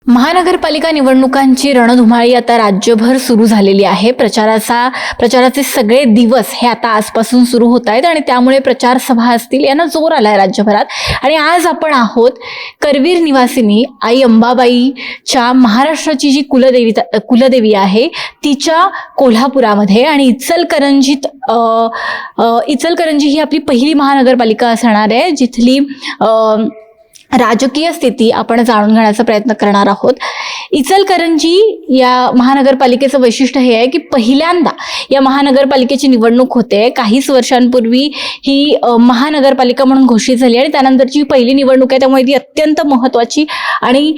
महानगरपालिका निवडणुकांची रणधुमाळी आता राज्यभर सुरू झालेली आहे. प्रचाराचे सगळे दिवस हे आता आजपासून सुरू होत आहेत आणि त्यामुळे प्रचार सभा असतील यांना जोर आलाय राज्यभरात. आणि आज आपण आहोत करवीर निवासिनी आई अंबाबाईच्या महाराष्ट्राची जी कुलदेवी आहे तिच्या कोल्हापुरामध्ये. आणि इचलकरंजी ही आपली पहिली महानगरपालिका असणार आहे जिथली राजकीय स्थिती आपण जाणून घेण्याचा प्रयत्न करणार आहोत. इचलकरंजी या महानगरपालिकेचं वैशिष्ट्य हे आहे की पहिल्यांदा या महानगरपालिकेची निवडणूक होते. काहीच वर्षांपूर्वी ही महानगरपालिका म्हणून घोषित झाली आणि त्यानंतरची पहिली निवडणूक आहे, त्यामुळे ती अत्यंत महत्त्वाची आणि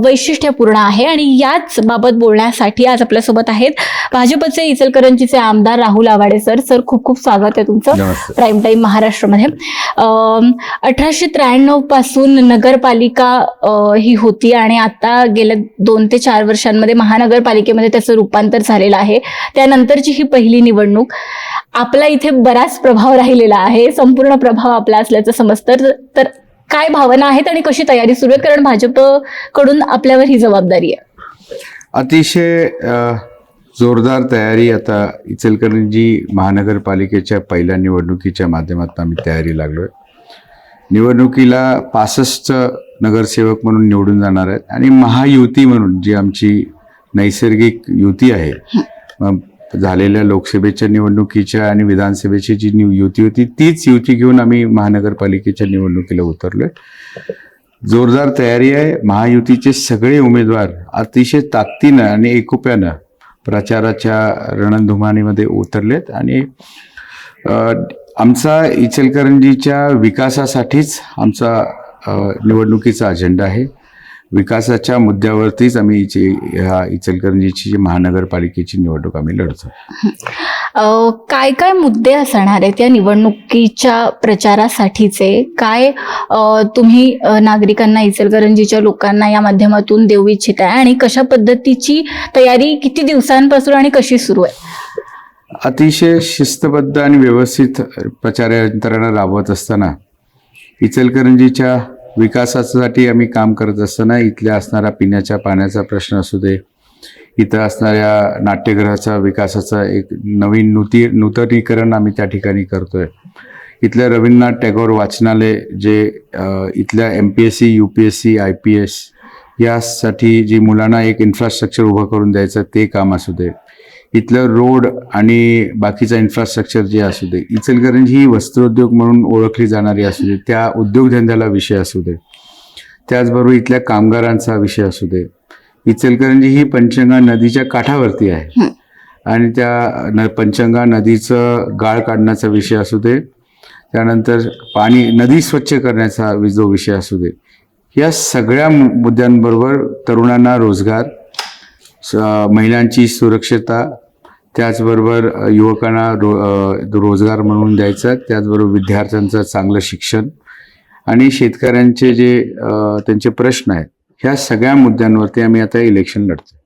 वैशिष्ट्यपूर्ण आहे. आणि याच बाबत बोलण्यासाठी आज आपल्यासोबत आहेत भाजपचे इचलकरंजीचे आमदार राहुल आवाडे सर. सर, खूप खूप स्वागत आहे तुमचं प्राईम टाईम महाराष्ट्रामध्ये. 1893 पासून नगरपालिका ही होती आणि आता गेल्या 2 ते 4 वर्षांमध्ये महानगरपालिकेमध्ये त्याचं रूपांतर झालेलं आहे. त्यानंतरची ही पहिली निवडणूक. आपला इथे बराच प्रभाव राहिलेला आहे, संपूर्ण प्रभाव आपला असल्याचं समजतं. तर काय भावना आहेत आणि कशी तयारी सुरू आहे, कारण भाजपकडून आपल्यावर ही जबाबदारी आहे? अतिशय जोरदार तयारी आता इचलकरंजी महानगरपालिकेच्या पहिल्या निवडणुकीच्या माध्यमातून आम्ही तयारी लागलोय. निवडणुकीला 65 नगरसेवक म्हणून निवडून जाणार आहेत आणि महायुती म्हणून जी आमची नैसर्गिक युती आहे, झालेल्या लोकसभेच्या निवडणुकीच्या आणि विधानसभेची जी युती होती तीच युती घेऊन आम्ही महानगरपालिकेच्या निवडणुकीला उतरलोय. जोरदार तयारी आहे. महायुतीचे सगळे उमेदवार अतिशय ताकदीनं आणि एकोप्यानं प्रचाराच्या रणधुमाळीमध्ये उतरलेत आणि आमचा इचलकरंजीच्या विकासासाठीच आमचा निवडणुकीचा अजेंडा आहे. विकासाच्या मुद्द्यावरतीच आम्ही इचलकरंजीची महानगरपालिकेची निवडणूक आम्ही लढतो. काय काय मुद्दे असणार आहेत या निवडणुकीच्या प्रचारासाठीचे? काय तुम्ही नागरिकांना, इचलकरंजीच्या लोकांना या माध्यमातून देऊ इच्छिताय आणि कशा पद्धतीची तयारी किती दिवसांपासून आणि कशी सुरू आहे? अतिशय शिस्तबद्ध आणि व्यवस्थित प्रचार यंत्रणा राबवत असताना, इचलकरंजीच्या विकासासाठी आम्ही काम करत असताना इथल्या असणारा पिण्याच्या पाण्याचा प्रश्न असू दे, इथं असणाऱ्या नाट्यगृहाचा विकासाचा एक नवीन नूतनीकरण आम्ही त्या ठिकाणी करतोय. इथलं रवींद्रनाथ टागोर वाचनालय जे इथल्या MPSC, UPSC, IPS यासाठी जी मुलांना एक इन्फ्रास्ट्रक्चर उभं करून द्यायचं ते काम असू दे, इथलं रोड आणि बाकीचा इन्फ्रास्ट्रक्चर जे असू दे, इचलकरंजी ही वस्त्रोद्योग म्हणून ओळखली जाणारी असू दे त्या उद्योगधंद्याला विषय असू दे, त्याचबरोबर इथल्या कामगारांचा विषय असू दे. इचलकरंजी ही पंचगंगा नदीच्या काठावरती आहे आणि त्या पंचगंगा नदीचं गाळ काढण्याचा विषय असू दे, त्यानंतर नदी स्वच्छ करण्याचा जो विषय असू दे, या सगळ्या मुद्द्यांबरोबर तरुणांना रोजगार, महिलांची सुरक्षता, त्याचबरोबर युवकांना रोजगार म्हणून द्यायचा, त्याचबरोबर विद्यार्थ्यांचं चांगलं शिक्षण आणि शेतकऱ्यांचे जे त्यांचे प्रश्न आहेत, ह्या सगळ्या मुद्द्यांवरती आम्ही आता इलेक्शन लढतो.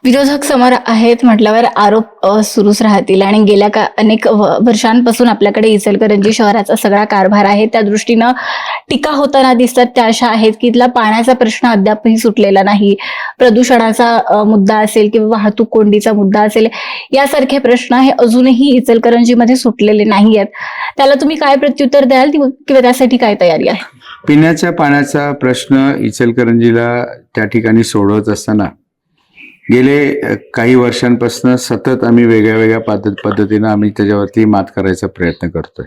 विरोधक समोर आहेत म्हटल्यावर आरोप सुरूच राहतील आणि गेल्या अनेक वर्षांपासून आपल्याकडे इचलकरंजी शहराचा सगळा कारभार आहे, त्या दृष्टीनं टीका होताना दिसतात. त्या अशा आहेत की इथला पाण्याचा प्रश्न अद्यापही सुटलेला नाही, प्रदूषणाचा मुद्दा असेल किंवा वाहतूक कोंडीचा मुद्दा असेल, यासारखे प्रश्न हे अजूनही इचलकरंजीमध्ये सुटलेले नाही आहेत. त्याला तुम्ही काय प्रत्युत्तर द्याल किंवा त्यासाठी काय तयारी आहे? पिण्याच्या पाण्याचा प्रश्न इचलकरंजीला त्या ठिकाणी सोडवत असताना गेले काही वर्षांपासून सतत आम्ही वेगळ्या पद्धतीनं आम्ही त्याच्यावरती मात करायचा प्रयत्न करतोय.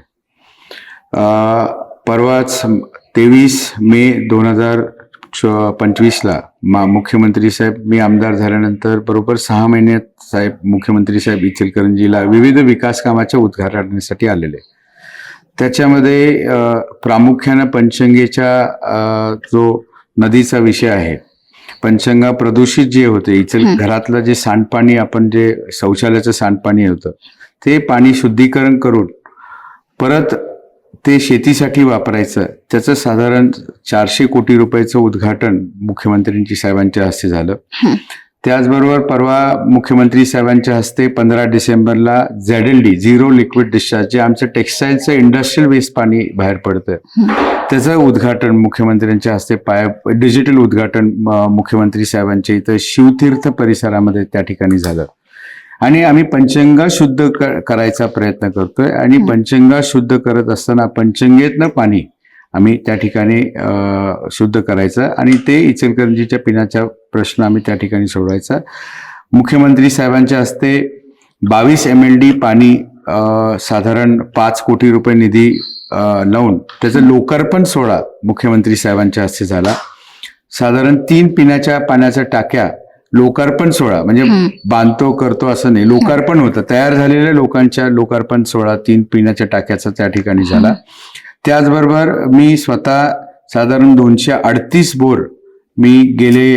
परवाच 23 मे 2025ला मुख्यमंत्री साहेब, मी आमदार झाल्यानंतर बरोबर 6 महिन्यात साहेब मुख्यमंत्री साहेब इचलकरंजीला विविध विकास कामाच्या उद्घाटनासाठी आलेले. त्याच्यामध्ये प्रामुख्यानं पंचगंगेच्या जो नदीचा विषय आहे, पंचगंगा प्रदूषित जे होते, घरातलं जे सांडपाणी, आपण जे शौचालयाचं सांडपाणी होतं ते पाणी शुद्धीकरण करून परत ते शेतीसाठी वापरायचं, त्याचं साधारण 400 कोटी रुपयाचं उद्घाटन मुख्यमंत्र्यांची साहेबांच्या हस्ते झालं. त्याचबरोबर परवा मुख्यमंत्री साहेबांच्या हस्ते 15 डिसेंबरला ZLD झिरो लिक्विड डिस्चार्ज, जे आमचं टेक्स्टाईलचं इंडस्ट्रियल वेस्ट पाणी बाहेर पडतं, त्याचं उद्घाटन मुख्यमंत्र्यांच्या हस्ते डिजिटल उद्घाटन मुख्यमंत्री साहेबांच्या इथं शिवतीर्थ परिसरामध्ये त्या ठिकाणी झालं. आणि आम्ही पंचगंगा शुद्ध करायचा प्रयत्न करतोय. आणि पंचगंगा शुद्ध करत असताना पंचगंगेतनं पाणी आम्ही त्या ठिकाणी शुद्ध करायचं आणि ते इचलकरंजीच्या पिण्याचा प्रश्न आम्ही त्या ठिकाणी सोडवायचा. मुख्यमंत्री साहेबांच्या हस्ते 22 MLD पाणी साधारण 5 कोटी रुपये निधी लावून त्याचं लोकार्पण सोहळा मुख्यमंत्री साहेबांच्या हस्ते झाला. साधारण 3 पिण्याच्या पाण्याच्या टाक्या लोकार्पण सोहळा, म्हणजे बांधतो करतो असं नाही, लोकार्पण होतं. तयार झालेल्या लोकांच्या लोकार्पण सोहळा 3 पिण्याच्या टाक्याचा त्या ठिकाणी झाला. त्याचबरोबर मी स्वतः साधारण 238 बोर मी गेले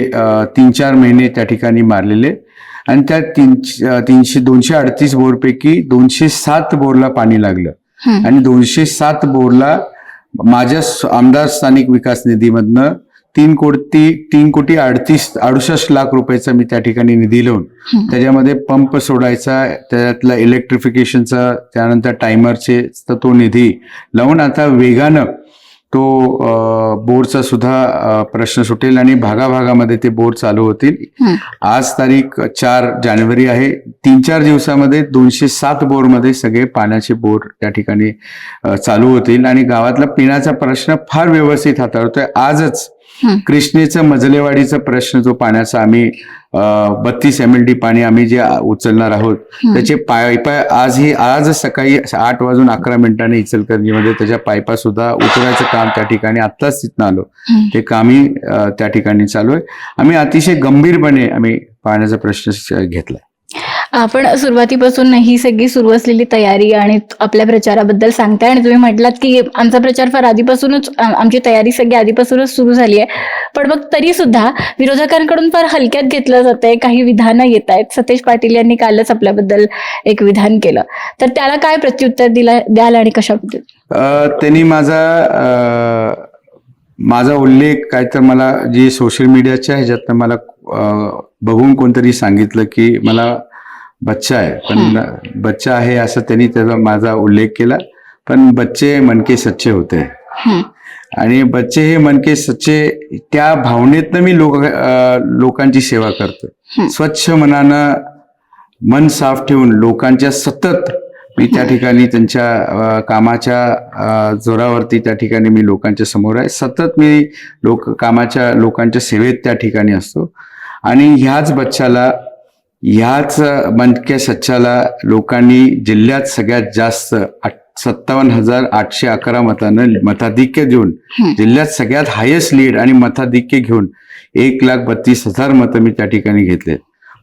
3-4 महिने त्या ठिकाणी मारलेले आणि त्या 238 बोरपैकी 207 बोरला पाणी लागलं आणि 207 बोरला माझ्या आमदार स्थानिक विकास निधीमधनं 3,38 लाख रुपयाचा मी त्या ठिकाणी निधी लावून त्याच्यामध्ये पंप सोडायचा, त्याच्यातला इलेक्ट्रिफिकेशनचा, त्यानंतर टायमरचे, तर तो निधी लावून आता वेगानं तो बोरचा सुद्धा प्रश्न सुटेल आणि भागाभागामध्ये ते बोर चालू होतील. आज तारीख 4 जानेवारी आहे. 3-4 दिवसामध्ये 207 बोरमध्ये सगळे पाण्याचे बोर त्या ठिकाणी चालू होतील आणि गावातला पिण्याचा प्रश्न फार व्यवस्थित हाताळतोय. आजच कृष्णेचं मजलेवाडीचा प्रश्न जो पाण्याचा आम्ही 32 MLD पाणी आम्ही जे उचलणार आहोत त्याचे पायपा आज सकाळी 8:11 इचलकरंजीमध्ये त्याच्या पायपा सुद्धा उतरायचं काम त्या ठिकाणी आत्ताच तिथनं आलो, ते कामही त्या ठिकाणी चालू आहे. आम्ही अतिशय गंभीरपणे आम्ही पाण्याचा प्रश्न घेतलाय. आपण सुरुवातीपासून ही सगळी सुरू असलेली तयारी आणि आपल्या प्रचाराबद्दल सांगताय आणि तुम्ही म्हटलात की आमचा प्रचार फार आधीपासूनच, आमची तयारी सगळी आधीपासूनच सुरू झाली आहे, पण मग तरी सुद्धा विरोधकांकडून फार हलक्यात घेतलं जातंय, काही विधानं येत आहेत. सतेज पाटील यांनी कालच आपल्याबद्दल एक विधान केलं, तर त्याला काय प्रत्युत्तर द्याल आणि कशाबद्दल? त्यांनी माझा उल्लेख काय तर मला जे सोशल मीडियाच्या ह्याच्यातनं मला बघून कोणतरी सांगितलं की मला बच्चा आहे, पण बच्चा आहे असं त्यांनी त्याचा माझा उल्लेख केला. पण बच्चे मनके सच्चे होते आणि बच्चे हे मनके सच्चे त्या भावनेतनं मी लोकांची सेवा करतो. स्वच्छ मनानं मन साफ ठेवून लोकांच्या सतत मी त्या ठिकाणी त्यांच्या कामाच्या जोरावरती त्या ठिकाणी मी लोकांच्या समोर आहे. सतत मी लोकांच्या सेवेत त्या ठिकाणी असतो आणि ह्याच बच्चाला, ह्याच मनके सच्चाला लोकांनी जिल्ह्यात सगळ्यात जास्त 57,811 मतानं मताधिक्य देऊन, जिल्ह्यात सगळ्यात हायेस्ट लीड आणि मताधिक्य घेऊन 1,32,000 मतं मी त्या ठिकाणी घेतले.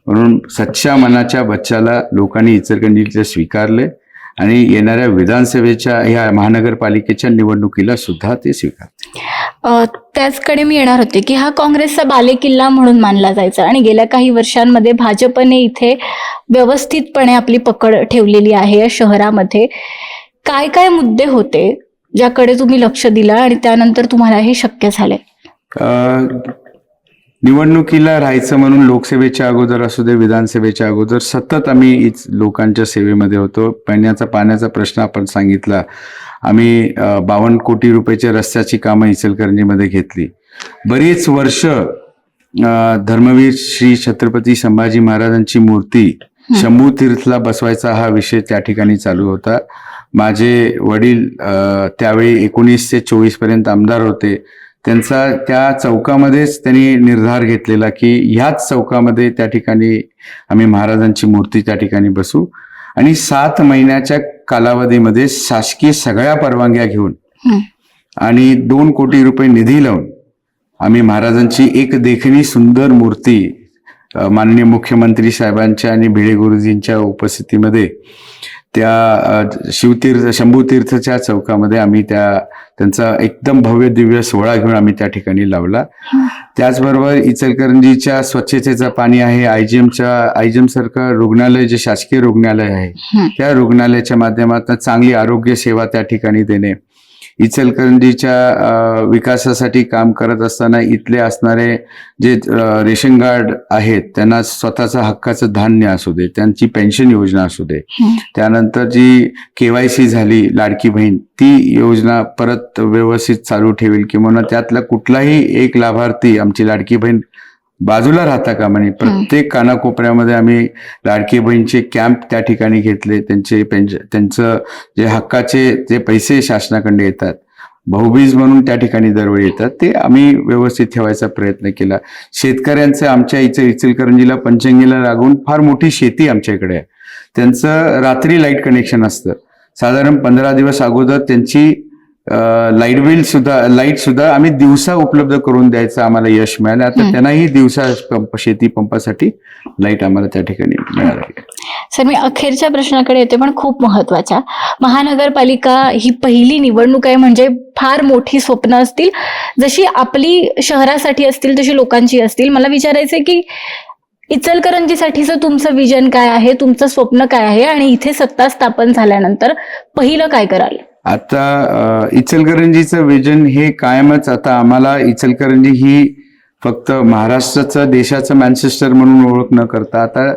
म्हणून सच्च्या मनाच्या बच्चाला लोकांनी इचलकरंजीतले स्वीकारले आणि येणाऱ्या विधानसभेच्या ह्या महानगरपालिकेच्या निवडणुकीला सुद्धा ते स्वीकारले. त्याचकडे मी येणार होते की हा काँग्रेसचा बालेकिल्ला म्हणून मानला जायचा आणि गेल्या काही वर्षांमध्ये भाजपने इथे व्यवस्थितपणे आपली पकड ठेवलेली आहे या शहरामध्ये. काय काय मुद्दे होते ज्याकडे तुम्ही लक्ष दिलं आणि त्यानंतर तुम्हाला हे शक्य झाले? निवडणुकीला राहायचं म्हणून लोकसेवेच्या अगोदर असू दे, विधानसभेच्या अगोदर सतत आम्ही लोकांच्या सेवेमध्ये होतो. पाण्याचा प्रश्न आपण सांगितला. आम्ही 52 कोटी रुपयाच्या रस्त्याची कामं इचलकरंजीमध्ये घेतली. बरीच वर्ष धर्मवीर श्री छत्रपती संभाजी महाराजांची मूर्ती शंभू तीर्थला बसवायचा हा विषय त्या ठिकाणी चालू होता. माझे वडील त्यावेळी 19 ते 24 पर्यंत आमदार होते. त्यांचा त्या चौकामध्येच त्यांनी निर्धार घेतलेला की ह्याच चौकामध्ये त्या ठिकाणी आम्ही महाराजांची मूर्ती त्या ठिकाणी बसू आणि 7 महिन्याच्या कालावधीमध्ये शासकीय सगळ्या परवानग्या घेऊन आणि 2 कोटी रुपये निधी लावून आम्ही महाराजांची एक देखणी सुंदर मूर्ती माननीय मुख्यमंत्री साहेबांच्या आणि भिडे गुरुजींच्या उपस्थितीमध्ये त्या शंभू तीर्थच्या चौकामध्ये आम्ही त्यांचा एकदम भव्य दिव्य सोहळा घेऊन आम्ही त्या ठिकाणी लावला. त्याचबरोबर इचलकरंजीच्या स्वच्छतेचं पाणी आहे, आयजीएम सारखं रुग्णालय जे शासकीय रुग्णालय आहे त्या रुग्णालयाच्या माध्यमातून चांगली आरोग्य सेवा त्या ठिकाणी देणे. इचलकरंजीच्या विकासासाठी काम करत असताना इथले असणारे जे रेशन कार्ड आहेत त्यांना स्वतःचं हक्काचं धान्य असू दे, त्यांची पेन्शन योजना असू दे, त्यानंतर जी KYC झाली लाडकी बहीण ती योजना परत व्यवस्थित चालू ठेवेल किंवा त्यातला कुठलाही एक लाभार्थी आमची लाडकी बहीण बाजूला राहता कामा नये. प्रत्येक कानाकोपऱ्यामध्ये आम्ही लाडकी बहीणचे कॅम्प त्या ठिकाणी घेतले. त्यांचं जे हक्काचे जे पैसे शासनाकडे येतात, भाऊबीज म्हणून त्या ठिकाणी दरवेळी येतात, ते आम्ही व्यवस्थित ठेवायचा प्रयत्न केला. शेतकऱ्यांचं आमच्या इचलकरंजीला पंचंगीला लागून फार मोठी शेती आमच्याकडे आहे. त्यांचं रात्री लाईट कनेक्शन असतं. साधारण 15 दिवस अगोदर त्यांची लाईट सुद्धा आम्ही दिवसा उपलब्ध करून द्यायचं आम्हाला यश मिळालं. आता त्यांनाही दिवसा शेती पंपासाठी लाईट आम्हाला त्या ठिकाणी मिळाली. सर, मी अखेरच्या प्रश्नाकडे येते, पण खूप महत्वाच्या. महानगरपालिका ही पहिली निवडणूक आहे, म्हणजे फार मोठी स्वप्न असतील, जशी आपली शहरासाठी असतील तशी लोकांची असतील. मला विचारायचंय की इचलकरंजीसाठीचं तुमचं विजन काय आहे, तुमचं स्वप्न काय आहे, आणि इथे सत्ता स्थापन झाल्यानंतर पहिलं काय कराल? आता इचलकरंजीचं विजन हे कायमच. आता आम्हाला इचलकरंजी ही फक्त महाराष्ट्राचं देशाचं मँचेस्टर म्हणून ओळख न करता आता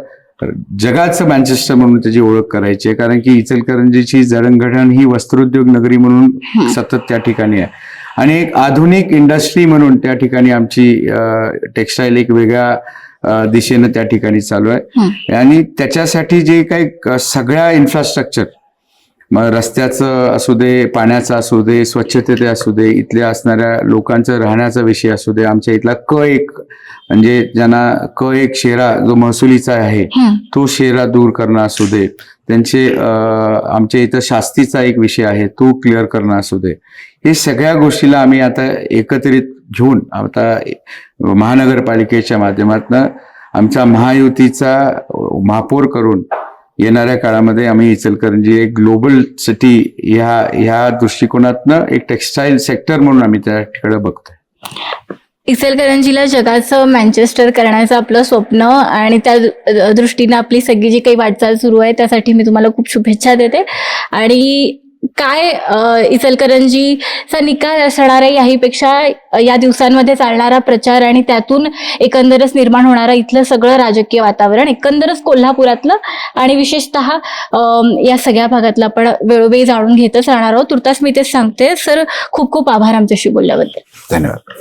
जगाचं मँचेस्टर म्हणून त्याची ओळख करायची आहे. कारण की इचलकरंजीची जडणघडण ही वस्त्रोद्योग नगरी म्हणून सतत त्या ठिकाणी आहे आणि एक आधुनिक इंडस्ट्री म्हणून त्या ठिकाणी आमची टेक्सटाईल एक वेगळ्या दिशेनं त्या ठिकाणी चालू आहे. आणि त्याच्यासाठी जे काही सगळ्या इन्फ्रास्ट्रक्चर, मग रस्त्याचं असू दे, पाण्याचं असू दे, स्वच्छतेचे असू दे, इथल्या असणाऱ्या लोकांचं राहण्याचा विषय असू दे, आमच्या इथला क1 म्हणजे ज्यांना क1 शेरा जो महसुलीचा आहे तो शेरा दूर करणं असू दे, त्यांचे आमच्या इथं शास्तीचा एक विषय आहे तो क्लिअर करणं असू दे, हे सगळ्या गोष्टीला आम्ही आता एकत्रित घेऊन आता महानगरपालिकेच्या माध्यमातून आमच्या महायुतीचा महापौर करून येणाऱ्या काळामध्ये आम्ही इचलकरंजी एक ग्लोबल सिटी ह्या दृष्टिकोनातनं एक टेक्सटाईल सेक्टर म्हणून आम्ही त्याकडे बघतोय. इचलकरंजीला जगाचं मँचेस्टर करण्याचं आपलं स्वप्न आणि त्या दृष्टीनं आपली सगळी जी काही वाटचाल सुरू आहे त्यासाठी मी तुम्हाला खूप शुभेच्छा देते. आणि काय इचलकरंजीचा निकाल असणार आहे याहीपेक्षा या दिवसांमध्ये चालणारा प्रचार आणि त्यातून एकंदरच निर्माण होणारा इथलं सगळं राजकीय वातावरण, एकंदरच कोल्हापुरातलं आणि विशेषतः या सगळ्या भागातलं आपण वेळोवेळी जाणून घेतच राहणार आहोत. तुर्तास मी तेच सांगते. सर, खूप खूप आभार आमच्याशी बोलल्याबद्दल. धन्यवाद.